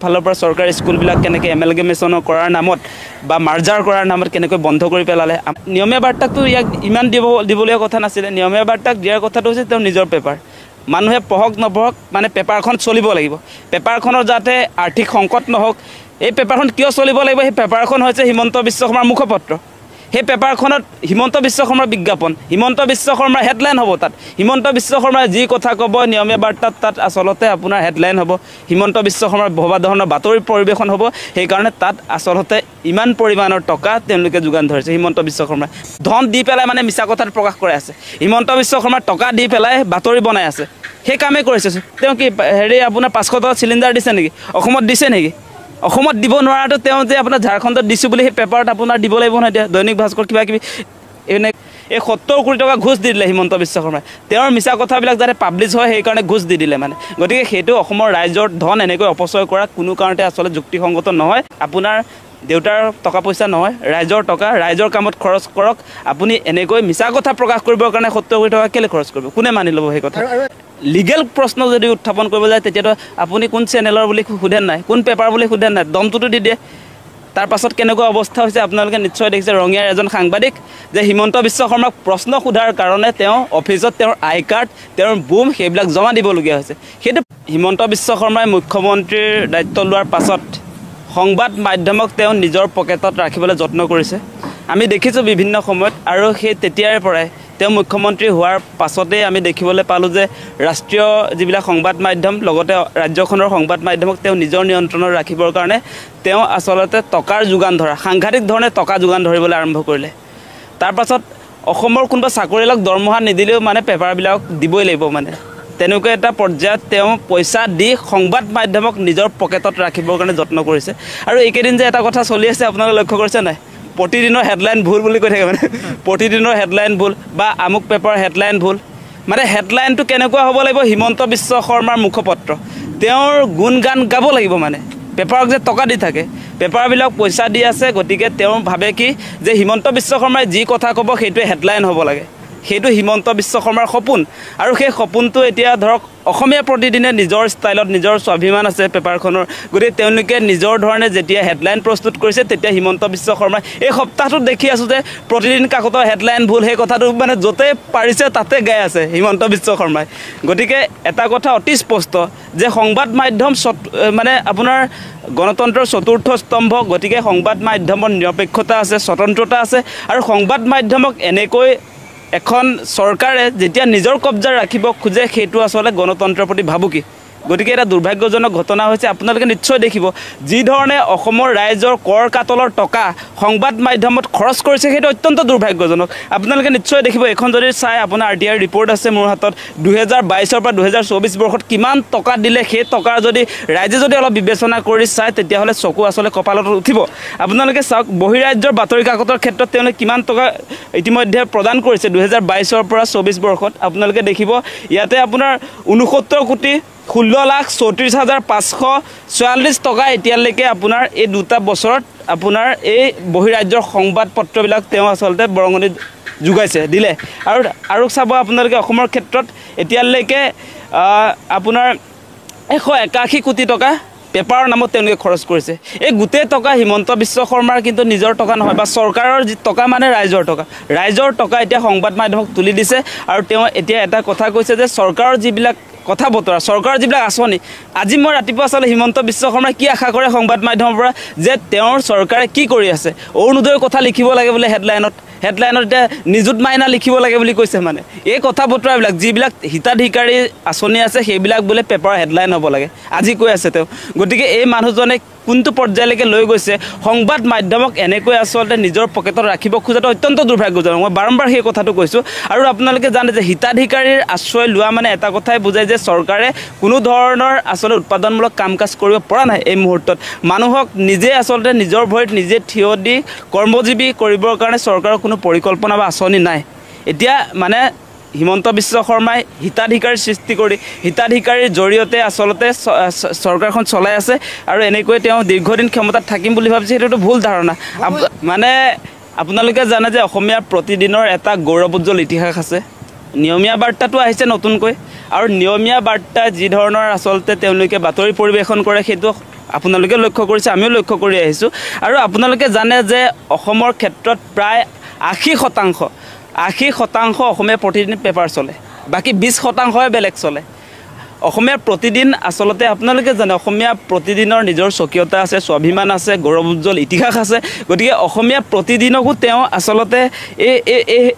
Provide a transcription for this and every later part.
ফালৰ পৰা চৰকাৰী স্কুলবিলাক কেনেকৈ এমেলগেমেশ্যন কৰাৰ নামত বা মাৰ্জাৰ কৰাৰ নামত কেনেকৈ বন্ধ কৰি পেলালে। নিয়মীয়া বাৰ্তাকটো ইয়াক ইমান দিবলগীয়া কথা নাছিলে। নিয়মীয়া বাৰ্তাক দিয়াৰ কথাটো হৈছে তেওঁৰ নিজৰ পেপাৰ। মানুহে পঢ়ক নপঢ়ক মানে পেপাৰখন চলিব লাগিব। পেপাৰখনৰ যাতে আৰ্থিক সংকট নহওক, এই পেপাৰখন কিয় চলিব লাগিব, সেই পেপাৰখন হৈছে হিমন্ত বিশ্ব শৰ্মাৰ মুখপত্ৰ। সেই পেপাৰখনত হিমন্ত বিশ্ব শৰ্মাৰ বিজ্ঞাপন, হিমন্ত বিশ্ব শৰ্মাৰ হেডলাইন হ'ব। তাত হিমন্ত বিশ্ব শৰ্মাই যি কথা ক'ব নিয়মীয়া বাৰ্তাত তাত আচলতে আপোনাৰ হেডলাইন হ'ব। হিমন্ত বিশ্ব শৰ্মাৰ ভবা ধৰণৰ বাতৰি পৰিৱেশন হ'ব। সেইকাৰণে তাত আচলতে ইমান পৰিমাণৰ টকা তেওঁলোকে যোগান ধৰিছে। হিমন্ত বিশ্ব শৰ্মাই ধন দি পেলাই মানে মিছা কথাত প্ৰকাশ কৰি আছে। হিমন্ত বিশ্ব শৰ্মাৰ টকা দি পেলাই বাতৰি বনাই আছে। সেই কামেই কৰিছে। তেওঁ কি আপোনাৰ 500 টকা চিলিণ্ডাৰ দিছে নেকি? অসমত দিছে নেকি? অসমত দিব নোৱাৰাটো তেওঁ যে আপোনাৰ ঝাৰখণ্ডত দিছোঁ বুলি সেই পেপাৰত আপোনাৰ দিব লাগিব নহয়। এতিয়া দৈনিক ভাস্কৰ কিবা কিবি এই 70 কোটি টকা ঘোষ দি দিলে হিমন্ত বিশ্ব শৰ্মাই। তেওঁৰ মিছা কথাবিলাক যাতে পাব্লিছ হয় সেইকাৰণে ঘোষ দি দিলে মানে। গতিকে সেইটো অসমৰ ৰাইজৰ ধন এনেকৈ অপচয় কৰা কোনো কাৰণতে আচলতে যুক্তিসংগত নহয়। আপোনাৰ দেউতাৰ টকা পইচা নহয়, ৰাইজৰ টকা, ৰাইজৰ কামত খৰচ কৰক। আপুনি এনেকৈ মিছা কথা প্ৰকাশ কৰিবৰ কাৰণে 70 কোটি টকা কেলৈ খৰচ কৰিব? কোনে মানি ল'ব সেই কথা? লিগেল প্ৰশ্ন যদি উত্থাপন কৰিব যায় তেতিয়াতো আপুনি কোন চেনেলৰ বুলি সোধে নাই, কোন পেপাৰ বুলি সোধে নাই, দমটোতো দি দিয়ে। তাৰ পাছত কেনেকুৱা অৱস্থা হৈছে আপোনালোকে নিশ্চয় দেখিছে। ৰঙিয়াৰ এজন সাংবাদিক যে হিমন্ত বিশ্ব শৰ্মাক প্ৰশ্ন সোধাৰ কাৰণে তেওঁ অফিচত তেওঁৰ আই কাৰ্ড, তেওঁৰ বুম সেইবিলাক জমা দিবলগীয়া হৈছে। সেইটো হিমন্ত বিশ্ব শৰ্মাই মুখ্যমন্ত্ৰীৰ দায়িত্ব লোৱাৰ পাছত সংবাদ মাধ্যমক তেওঁ নিজৰ পকেটত ৰাখিবলৈ যত্ন কৰিছে। আমি দেখিছোঁ বিভিন্ন সময়ত। আৰু সেই তেতিয়াৰ পৰাই তেওঁ মুখ্যমন্ত্ৰী হোৱাৰ পাছতেই আমি দেখিবলৈ পালোঁ যে ৰাষ্ট্ৰীয় যিবিলাক সংবাদ মাধ্যম লগতে ৰাজ্যখনৰ সংবাদ মাধ্যমক তেওঁ নিজৰ নিয়ন্ত্ৰণত ৰাখিবৰ কাৰণে তেওঁ আচলতে টকাৰ যোগান ধৰা, সাংঘাতিক ধৰণে টকা যোগান ধৰিবলৈ আৰম্ভ কৰিলে। তাৰ পাছত অসমৰ কোনোবা চাকৰিয়ালক দৰমহা নিদিলেও মানে পেপাৰবিলাক দিবই লাগিব মানে। তেনেকুৱা এটা পৰ্যায়ত তেওঁ পইচা দি সংবাদ মাধ্যমক নিজৰ পকেটত ৰাখিবৰ কাৰণে যত্ন কৰিছে। আৰু এইকেইদিন যে এটা কথা চলি আছে আপোনালোকে লক্ষ্য কৰিছে নাই? প্ৰতিদিনৰ হেডলাইন ভুল বুলি কৈ থাকে মানে। প্ৰতিদিনৰ হেডলাইন ভুল বা আমুক পেপাৰৰ হেডলাইন ভুল। মানে হেডলাইনটো কেনেকুৱা হ'ব লাগিব? হিমন্ত বিশ্ব শৰ্মাৰ মুখপত্ৰ, তেওঁৰ গুণগান গাব লাগিব মানে। পেপাৰক যে টকা দি থাকে, পেপাৰবিলাক পইচা দি আছে। গতিকে তেওঁ ভাবে কি যে হিমন্ত বিশ্ব শৰ্মাই যি কথা ক'ব সেইটোৱে হেডলাইন হ'ব লাগে। সেইটো হিমন্ত বিশ্ব শৰ্মাৰ সপোন। আৰু সেই সপোনটো এতিয়া ধৰক অসমীয়া প্ৰতিদিনে নিজৰ ষ্টাইলত, নিজৰ স্বাভিমান আছে পেপাৰখনৰ। গতিকে তেওঁলোকে নিজৰ ধৰণে যেতিয়া হেডলাইন প্ৰস্তুত কৰিছে তেতিয়া হিমন্ত বিশ্ব শৰ্মাই এই সপ্তাহটোত দেখি আছোঁ যে প্ৰতিদিন কাকতৰ হেডলাইন ভুল, সেই কথাটো মানে য'তেই পাৰিছে তাতে গাই আছে হিমন্ত বিশ্ব শৰ্মাই। গতিকে এটা কথা অতি স্পষ্ট যে সংবাদ মাধ্যম মানে আপোনাৰ গণতন্ত্ৰৰ চতুৰ্থ স্তম্ভ। গতিকে সংবাদ মাধ্যমৰ নিৰপেক্ষতা আছে, স্বতন্ত্ৰতা আছে। আৰু সংবাদ মাধ্যমক এনেকৈ এখন চৰকাৰে যেতিয়া নিজৰ কব্জা ৰাখিব খোজে সেইটো আচলতে গণতন্ত্ৰৰ প্ৰতি ভাবুকি। গতিকে এটা দুৰ্ভাগ্যজনক ঘটনা হৈছে। আপোনালোকে নিশ্চয় দেখিব যি ধৰণে অসমৰ ৰাইজৰ কৰ কাতলৰ টকা সংবাদ মাধ্যমত খৰচ কৰিছে সেইটো অত্যন্ত দুৰ্ভাগ্যজনক। আপোনালোকে নিশ্চয় দেখিব। এখন যদি চাই আপোনাৰ RTI ৰিপৰ্ট আছে মোৰ হাতত, 2022 পৰা 2024 বৰ্ষত কিমান টকা দিলে সেই টকাৰ যদি ৰাইজে যদি অলপ বিবেচনা কৰি চায় তেতিয়াহ'লে চকু আচলতে কপালত উঠিব। আপোনালোকে চাওক বহিৰাজ্যৰ বাতৰি কাকতৰ ক্ষেত্ৰত তেওঁলোকে কিমান টকা ইতিমধ্যে প্ৰদান কৰিছে 2022 পৰা 24 বৰ্ষত। আপোনালোকে দেখিব ইয়াতে আপোনাৰ 69,34,544 টকা এতিয়ালৈকে আপোনাৰ এই দুটা বছৰত আপোনাৰ এই বহিৰাজ্যৰ সংবাদ পত্ৰবিলাক তেওঁ আচলতে বৰঙণি যোগাইছে দিলে। আৰু চাব আপোনালোকে অসমৰ ক্ষেত্ৰত এতিয়ালৈকে আপোনাৰ 181 কোটি টকা পেপাৰৰ নামত তেওঁলোকে খৰচ কৰিছে। এই গোটেই টকা হিমন্ত বিশ্ব শৰ্মাৰ কিন্তু নিজৰ টকা নহয়, বা চৰকাৰৰ যি টকা মানে ৰাইজৰ টকা। ৰাইজৰ টকা এতিয়া সংবাদ মাধ্যমক তুলি দিছে। আৰু তেওঁ এতিয়া এটা কথা কৈছে যে চৰকাৰৰ যিবিলাক কথা বতৰা, চৰকাৰৰ যিবিলাক আঁচনি, আজি মই ৰাতিপুৱা চালে হিমন্ত বিশ্ব শৰ্মাই কি আশা কৰে সংবাদ মাধ্যমৰ পৰা যে তেওঁৰ চৰকাৰে কি কৰি আছে। অৰুণোদয়ৰ কথা লিখিব লাগে বোলে হেডলাইনত এতিয়া নিযুত মাইনা লিখিব লাগে বুলি কৈছে মানে। এই কথা বতৰাবিলাক যিবিলাক হিতাধিকাৰী আঁচনি আছে সেইবিলাক বোলে পেপাৰৰ হেডলাইন হ'ব লাগে আজি কৈ আছে তেওঁ। গতিকে এই মানুহজনে কোনটো পৰ্যায়লৈকে লৈ গৈছে সংবাদ মাধ্যমক এনেকৈ আচলতে নিজৰ পকেটত ৰাখিব খোজাটো অত্যন্ত দুৰ্ভাগ্যজনক। মই বাৰম্বাৰ সেই কথাটো কৈছোঁ। আৰু আপোনালোকে জানে যে হিতাধিকাৰীৰ আশ্ৰয় লোৱা মানে এটা কথাই বুজায় যে চৰকাৰে কোনো ধৰণৰ আচলতে উৎপাদনমূলক কাম কাজ কৰিব পৰা নাই এই মুহূৰ্তত। মানুহক নিজে আচলতে নিজৰ ভৰিত নিজে থিয় দি কৰ্মজীৱী কৰিবৰ কাৰণে চৰকাৰৰ কোনো পৰিকল্পনা বা আঁচনি নাই। এতিয়া মানে হিমন্ত বিশ্ব শৰ্মাই হিতাধিকাৰী সৃষ্টি কৰি হিতাধিকাৰীৰ জৰিয়তে আচলতে চৰকাৰখন চলাই আছে। আৰু এনেকৈ তেওঁ দীৰ্ঘদিন ক্ষমতাত থাকিম বুলি ভাবিছে, সেইটোতো ভুল ধাৰণা। মানে আপোনালোকে জানে যে অসমীয়াৰ প্ৰতিদিনৰ এটা গৌৰৱোজ্জ্বল ইতিহাস আছে। নিয়মীয়া বাৰ্তাটো আহিছে নতুনকৈ। আৰু নিয়মীয়া বাৰ্তা যি ধৰণৰ আচলতে তেওঁলোকে বাতৰি পৰিৱেশন কৰে সেইটো আপোনালোকে লক্ষ্য কৰিছে, আমিও লক্ষ্য কৰি আহিছোঁ। আৰু আপোনালোকে জানে যে অসমৰ ক্ষেত্ৰত প্ৰায় 80% অসমীয়া প্ৰতিদিন পেপাৰ চলে, বাকী 20%হে বেলেগ চলে। অসমীয়া প্ৰতিদিন আচলতে আপোনালোকে জানে অসমীয়া প্ৰতিদিনৰ নিজৰ স্বকীয়তা আছে, স্বাভিমান আছে, গৌৰৱ উজ্জ্বল ইতিহাস আছে। গতিকে অসমীয়া প্ৰতিদিনকো তেওঁ আচলতে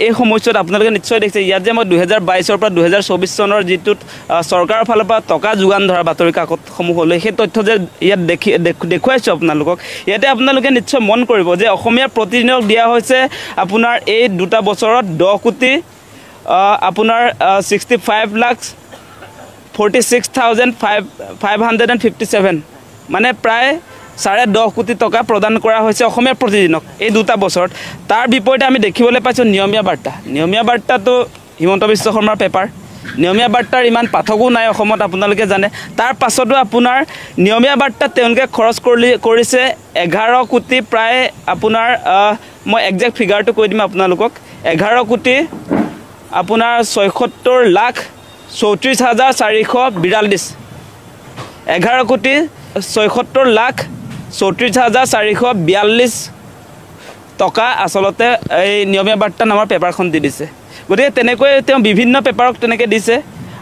এই সময়ছোৱাত আপোনালোকে নিশ্চয় দেখিছে, ইয়াত যে মই 2022 পৰা 2024 চনৰ যিটোত চৰকাৰৰ ফালৰ পৰা টকা যোগান ধৰা বাতৰি কাকতসমূহলৈ সেই তথ্য যে ইয়াত দেখুৱাইছোঁ আপোনালোকক, ইয়াতে আপোনালোকে নিশ্চয় মন কৰিব যে অসমীয়া প্ৰতিদিনক দিয়া হৈছে আপোনাৰ এই 2 বছৰত 10 কোটি আপোনাৰ 65,46,557 মানে প্ৰায় 10.5 কোটি টকা প্ৰদান কৰা হৈছে অসমীয়া প্ৰতিদিনক এই 2 বছৰত। তাৰ বিপৰীতে আমি দেখিবলৈ পাইছোঁ নিয়মীয়া বাৰ্তাটো হিমন্ত বিশ্ব শৰ্মাৰ পেপাৰ। নিয়মীয়া বাৰ্তাৰ ইমান পাঠকো নাই অসমত, আপোনালোকে জানে। তাৰ পাছতো আপোনাৰ নিয়মীয়া বাৰ্তাত তেওঁলোকে খৰচ কৰিছে 11 কোটি প্ৰায় আপোনাৰ মই একজেক্ট ফিগাৰটো কৈ দিম আপোনালোকক, 11 কোটি আপোনাৰ 76,34,442, 11 কোটি 76,34,442 টকা আচলতে এই নিয়মীয়া বাৰ্তা নামৰ পেপাৰখন দি দিছে। গতিকে তেনেকৈ তেওঁ বিভিন্ন পেপাৰক তেনেকৈ দিছে।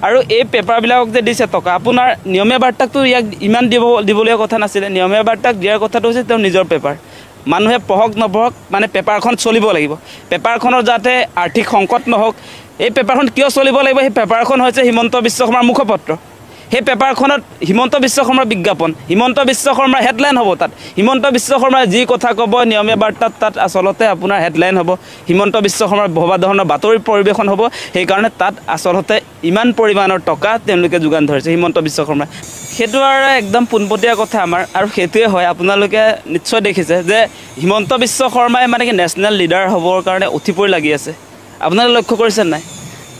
আৰু এই পেপাৰবিলাকক যে দিছে টকা, আপোনাৰ নিয়মীয়া বাৰ্তাকতো ইয়াক ইমান দিবলগীয়া কথা নাছিলে। নিয়মীয়া বাৰ্তাক দিয়াৰ কথাটো হৈছে তেওঁৰ নিজৰ পেপাৰ। মানুহে পঢ়ক নপঢ়ক মানে পেপাৰখন চলিব লাগিব, পেপাৰখনৰ যাতে আৰ্থিক সংকট নহওক। এই পেপাৰখন কিয় চলিব লাগিব? সেই পেপাৰখন হৈছে হিমন্ত বিশ্ব শৰ্মাৰ মুখপত্ৰ। সেই পেপাৰখনত হিমন্ত বিশ্ব শৰ্মাৰ বিজ্ঞাপন, হিমন্ত বিশ্ব শৰ্মাৰ হেডলাইন হ'ব। তাত হিমন্ত বিশ্ব শৰ্মাই যি কথা ক'ব নিয়মীয়া বাৰ্তাত তাত আচলতে আপোনাৰ হেডলাইন হ'ব। হিমন্ত বিশ্ব শৰ্মাৰ ভবা ধৰণৰ বাতৰি পৰিৱেশন হ'ব। সেইকাৰণে তাত আচলতে ইমান পৰিমাণৰ টকা তেওঁলোকে যোগান ধৰিছে হিমন্ত বিশ্ব শৰ্মাই। সেইটো আৰু একদম পোনপটীয়া কথা আমাৰ, আৰু সেইটোৱে হয়। আপোনালোকে নিশ্চয় দেখিছে যে হিমন্ত বিশ্ব শৰ্মাই মানে কি নেশ্যনেল লিডাৰ হ'বৰ কাৰণে উঠি পৰি লাগি আছে। আপোনালোকে লক্ষ্য কৰিছে নাই?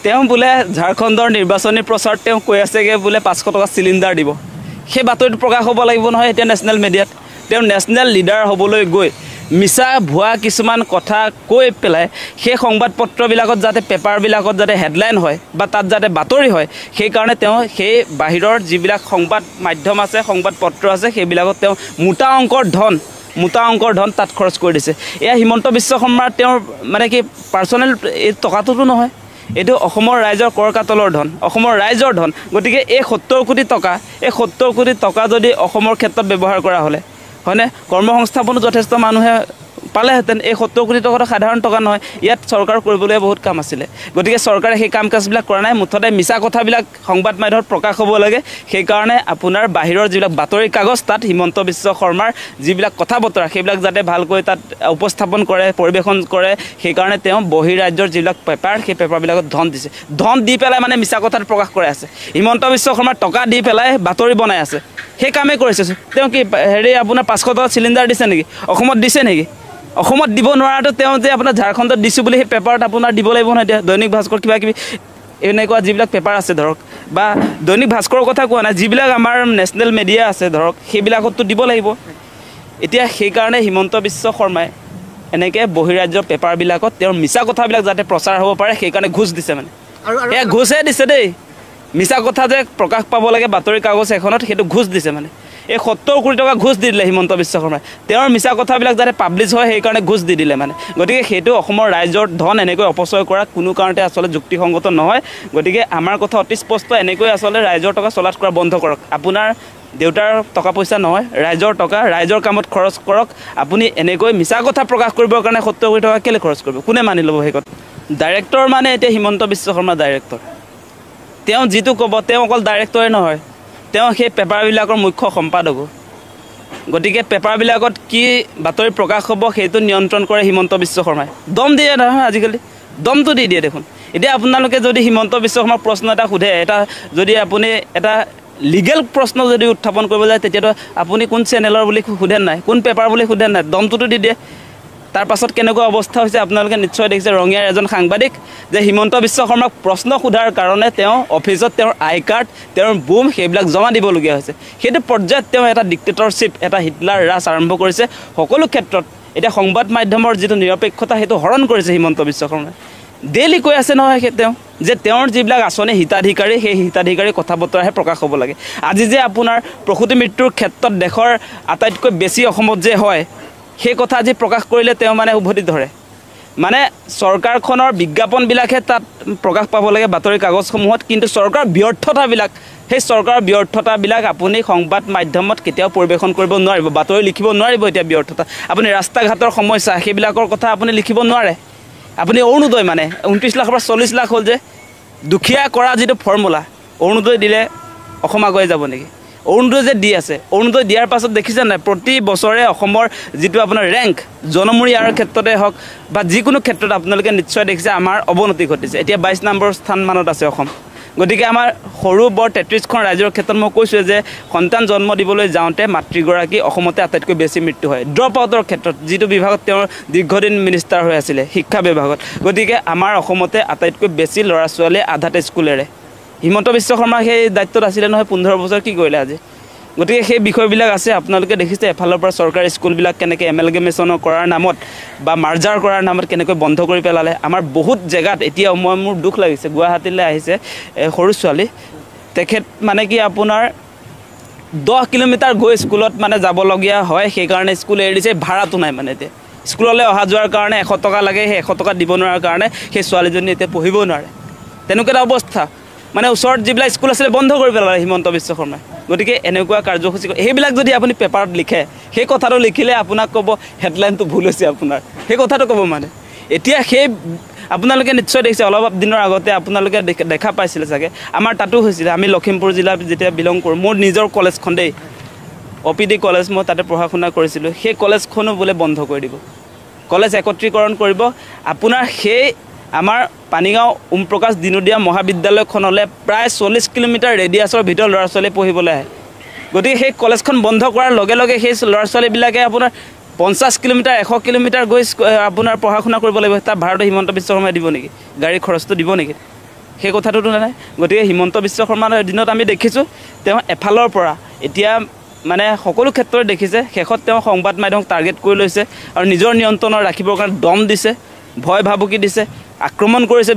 তেওঁ বোলে ঝাৰখণ্ডৰ নিৰ্বাচনী প্ৰচাৰত তেওঁ কৈ আছেগৈ বোলে 500 টকা চিলিণ্ডাৰ দিব। সেই বাতৰিটো প্ৰকাশ হ'ব লাগিব নহয় এতিয়া নেশ্যনেল মিডিয়াত। তেওঁ নেশ্যনেল লিডাৰ হ'বলৈ গৈ মিছা ভুৱা কিছুমান কথা কৈ পেলাই সেই সংবাদ পত্ৰবিলাকত যাতে পেপাৰবিলাকত যাতে হেডলাইন হয় বা তাত যাতে বাতৰি হয়, সেইকাৰণে তেওঁ সেই বাহিৰৰ যিবিলাক সংবাদ মাধ্যম আছে, সংবাদ পত্ৰ আছে, সেইবিলাকত তেওঁ মোটা অংকৰ ধন তাত খৰচ কৰি দিছে। এয়া হিমন্ত বিশ্ব শৰ্মাৰ তেওঁৰ মানে কি পাৰ্চনেল এই টকাটোতো নহয়, এইটো অসমৰ ৰাইজৰ কৰ কাতলৰ ধন, অসমৰ ৰাইজৰ ধন। গতিকে এই 70 কোটি টকা যদি অসমৰ ক্ষেত্ৰত ব্যৱহাৰ কৰা হ'লে হয়নে, কৰ্মসংস্থাপনো যথেষ্ট মানুহে পালেহেঁতেন। এই 70 কোটি টকাটো সাধাৰণ টকা নহয়। ইয়াত চৰকাৰ কৰিবলৈ বহুত কাম আছিলে। গতিকে চৰকাৰে সেই কাম কাজবিলাক কৰা নাই। মুঠতে মিছা কথাবিলাক সংবাদ মাধ্যমত প্ৰকাশ হ'ব লাগে। সেইকাৰণে আপোনাৰ বাহিৰৰ যিবিলাক বাতৰি কাগজ তাত হিমন্ত বিশ্ব শৰ্মাৰ যিবিলাক কথা বতৰা সেইবিলাক যাতে ভালকৈ তাত উপস্থাপন কৰে, পৰিৱেশন কৰে, সেইকাৰণে তেওঁ বহিৰাজ্যৰ যিবিলাক পেপাৰ সেই পেপাৰবিলাকত ধন দিছে। ধন দি পেলাই মানে মিছা কথাটো প্ৰকাশ কৰাই আছে। হিমন্ত বিশ্ব শৰ্মাৰ টকা দি পেলাই বাতৰি বনাই আছে। সেই কামেই কৰিছে। তেওঁ কি আপোনাৰ 500 টকা চিলিণ্ডাৰ দিছে নেকি? অসমত দিছে নেকি? অসমত দিব নোৱাৰাটো তেওঁ যে আপোনাৰ ঝাৰখণ্ডত দিছোঁ বুলি সেই পেপাৰত আপোনাৰ দিব লাগিব নহয়। এতিয়া দৈনিক ভাস্কৰ কিবাকিবি এনেকুৱা যিবিলাক পেপাৰ আছে ধৰক, বা দৈনিক ভাস্কৰৰ কথা কোৱা নাই, যিবিলাক আমাৰ নেশ্যনেল মিডিয়া আছে ধৰক, সেইবিলাকততো দিব লাগিব। এতিয়া সেইকাৰণে হিমন্ত বিশ্ব শৰ্মাই এনেকৈ বহিৰাজ্যৰ পেপাৰবিলাকত তেওঁৰ মিছা কথাবিলাক যাতে প্ৰচাৰ হ'ব পাৰে সেইকাৰণে ঘোচ দিছে। মানে এয়া ঘোচহে দিছে দেই। মিছা কথা যে প্ৰকাশ পাব লাগে বাতৰি কাগজ এখনত, সেইটো ঘোচ দিছে। মানে এই 70 কোটি টকা ঘোচ দি দিলে হিমন্ত বিশ্ব শৰ্মাই। তেওঁৰ মিছা কথাবিলাক যাতে পাব্লিছ হয় সেইকাৰণে ঘোচ দি দিলে। মানে গতিকে সেইটো অসমৰ ৰাইজৰ ধন এনেকৈ অপচয় কৰা কোনো কাৰণতে আচলতে যুক্তিসংগত নহয়। গতিকে আমাৰ কথা অতি স্পষ্ট, এনেকৈ আচলতে ৰাইজৰ টকা চলাত কৰা বন্ধ কৰক। আপোনাৰ দেউতাৰ টকা পইচা নহয়, ৰাইজৰ টকা, ৰাইজৰ কামত খৰচ কৰক। আপুনি এনেকৈ মিছা কথা প্ৰকাশ কৰিবৰ কাৰণে 70 কোটি টকা কেলৈ খৰচ কৰিব? কোনে মানি ল'ব সেই কথা? ডাইৰেক্টৰ মানে এতিয়া হিমন্ত বিশ্ব শৰ্মা ডাইৰেক্টৰ। তেওঁ যিটো ক'ব, তেওঁ অকল ডাইৰেক্টৰে নহয়, তেওঁ সেই পেপাৰবিলাকৰ মুখ্য সম্পাদকো। গতিকে পেপাৰবিলাকত কি বাতৰি প্ৰকাশ হ'ব সেইটো নিয়ন্ত্ৰণ কৰে হিমন্ত বিশ্ব শৰ্মাই। দম দিয়ে নহয়, আজিকালি দমটো দি দিয়ে দেখোন। এতিয়া আপোনালোকে যদি হিমন্ত বিশ্ব শৰ্মাক প্ৰশ্ন এটা সোধে, যদি আপুনি এটা লিগেল প্ৰশ্ন যদি উত্থাপন কৰিব যায়, তেতিয়াতো আপুনি কোন চেনেলৰ বুলি সোধে নাই, কোন পেপাৰ বুলি সোধে নাই, দমটোতো দি দিয়ে। তাৰ পাছত কেনেকুৱা অৱস্থা হৈছে আপোনালোকে নিশ্চয় দেখিছে। ৰঙিয়াৰ এজন সাংবাদিক যে হিমন্ত বিশ্ব শৰ্মাক প্ৰশ্ন সোধাৰ কাৰণে তেওঁ অফিচত তেওঁৰ আই কাৰ্ড, তেওঁৰ বুম সেইবিলাক জমা দিবলগীয়া হৈছে। সেইটো পৰ্যায়ত তেওঁ এটা ডিক্টেটৰশ্বিপ, এটা হিটলাৰ ৰাজ আৰম্ভ কৰিছে সকলো ক্ষেত্ৰত। এতিয়া সংবাদ মাধ্যমৰ যিটো নিৰপেক্ষতা সেইটো হৰণ কৰিছে হিমন্ত বিশ্ব শৰ্মাই। ডেইলি কৈ আছে নহয় তেওঁ যে তেওঁৰ যিবিলাক আঁচনি হিতাধিকাৰী সেই হিতাধিকাৰী কথা বতৰাহে প্ৰকাশ হ'ব লাগে আজি যে আপোনাৰ প্ৰসূতি মৃত্যুৰ ক্ষেত্ৰত দেশৰ আটাইতকৈ বেছি অসমত যে হয় সেই কথা আজি প্ৰকাশ কৰিলে তেওঁ মানে উভতি ধৰে মানে চৰকাৰখনৰ বিজ্ঞাপনবিলাকহে তাত প্ৰকাশ পাব লাগে বাতৰি কাগজসমূহত কিন্তু চৰকাৰৰ ব্যৰ্থতাবিলাক সেই চৰকাৰৰ ব্যৰ্থতাবিলাক আপুনি সংবাদ মাধ্যমত কেতিয়াও পৰিৱেশন কৰিব নোৱাৰিব বাতৰি লিখিব নোৱাৰিব এতিয়া ব্যৰ্থতা আপুনি ৰাস্তা ঘাটৰ সমস্যা সেইবিলাকৰ কথা আপুনি লিখিব নোৱাৰে আপুনি অৰুণোদয় মানে 29 লাখৰ পৰা 40 লাখ হ'ল যে দুখীয়া কৰা যিটো ফৰ্মুলা অৰুণোদয় দিলে অসম আগুৱাই যাব নেকি অৰুণোদয় যে দি আছে অৰুণোদয় দিয়াৰ পাছত দেখিছে নাই প্ৰতি বছৰে অসমৰ যিটো আপোনাৰ ৰেংক জনমূৰিয়াৰ ক্ষেত্ৰতে হওক বা যিকোনো ক্ষেত্ৰত আপোনালোকে নিশ্চয় দেখিছে আমাৰ অৱনতি ঘটিছে এতিয়া 22 নম্বৰ স্থানমানত আছে অসম গতিকে আমাৰ সৰু বৰ 33খন ৰাজ্যৰ ক্ষেত্ৰত মই কৈছোঁ যে সন্তান জন্ম দিবলৈ যাওঁতে মাতৃগৰাকী অসমতে আটাইতকৈ বেছি মৃত্যু হয় ড্ৰপ আউটৰ ক্ষেত্ৰত যিটো বিভাগত তেওঁৰ দীৰ্ঘদিন মিনিষ্টাৰ হৈ আছিলে শিক্ষা বিভাগত গতিকে আমাৰ অসমতে আটাইতকৈ বেছি ল'ৰা ছোৱালীয়ে আধাতে স্কুলেৰে হিমন্ত বিশ্ব শৰ্মা সেই দায়িত্বত আছিলে নহয় 15 বছৰ কি কৰিলে আজি গতিকে সেই বিষয়বিলাক আছে আপোনালোকে দেখিছে এফালৰ পৰা চৰকাৰী স্কুলবিলাক কেনেকৈ এমেলগেমেশ্যন কৰাৰ নামত বা মাৰ্জাৰ কৰাৰ নামত কেনেকৈ বন্ধ কৰি পেলালে আমাৰ বহুত জেগাত এতিয়া মোৰ দুখ লাগিছে গুৱাহাটীলৈ আহিছে সৰু ছোৱালী তেখেত মানে কি আপোনাৰ 10 কিলোমিটাৰ গৈ স্কুলত মানে যাবলগীয়া হয় সেইকাৰণে স্কুল এৰি দিছে ভাড়াটো নাই মানে এতিয়া স্কুললৈ অহা যোৱাৰ কাৰণে 100 টকা লাগে সেই 100 টকা দিব নোৱাৰাৰ কাৰণে সেই ছোৱালীজনী এতিয়া পঢ়িব নোৱাৰে তেনেকুৱা এটা অৱস্থা মানে ওচৰত যিবিলাক স্কুল আছিলে বন্ধ কৰি পেলালে হিমন্ত বিশ্ব শৰ্মাই গতিকে এনেকুৱা কাৰ্যসূচী সেইবিলাক যদি আপুনি পেপাৰত লিখে সেই কথাটো লিখিলে আপোনাক ক'ব হেডলাইনটো ভুল হৈছে আপোনাৰ সেই কথাটো ক'ব মানে এতিয়া সেই আপোনালোকে নিশ্চয় দেখিছে অলপ দিনৰ আগতে আপোনালোকে দেখা পাইছিলে চাগে আমাৰ তাতো হৈছিলে আমি লখিমপুৰ জিলাত যেতিয়া বিলং কৰোঁ মোৰ নিজৰ কলেজখন দেই OPD কলেজ মই তাতে পঢ়া শুনা কৰিছিলোঁ সেই কলেজখনো বোলে বন্ধ কৰি দিব কলেজ একত্ৰীকৰণ কৰিব আপোনাৰ সেই আমাৰ পানীগাঁও ওম প্ৰকাশ দিনোদীয়া মহাবিদ্যালয়খনলৈ প্ৰায় 40 কিলোমিটাৰ ৰেডিয়াছৰ ভিতৰত ল'ৰা ছোৱালী পঢ়িবলৈ আহে গতিকে সেই কলেজখন বন্ধ কৰাৰ লগে লগে সেই ল'ৰা ছোৱালীবিলাকে আপোনাৰ 50 কিলোমিটাৰ 100 কিলোমিটাৰ গৈ আপোনাৰ পঢ়া শুনা কৰিব লাগিব তাৰ ভাড়াটো হিমন্ত বিশ্ব শৰ্মাই দিব নেকি গাড়ীৰ খৰচটো দিব নেকি সেই কথাটোতো নাই গতিকে হিমন্ত বিশ্ব শৰ্মাৰ দিনত আমি দেখিছোঁ তেওঁ এফালৰ পৰা এতিয়া মানে সকলো ক্ষেত্ৰত দেখিছে শেষত তেওঁ সংবাদ মাধ্যমক টাৰ্গেট কৰি লৈছে আৰু নিজৰ নিয়ন্ত্ৰণৰ ৰাখিবৰ কাৰণে দম দিছে ভয় ভাবুকি দিছে আক্ৰমণ কৰিছে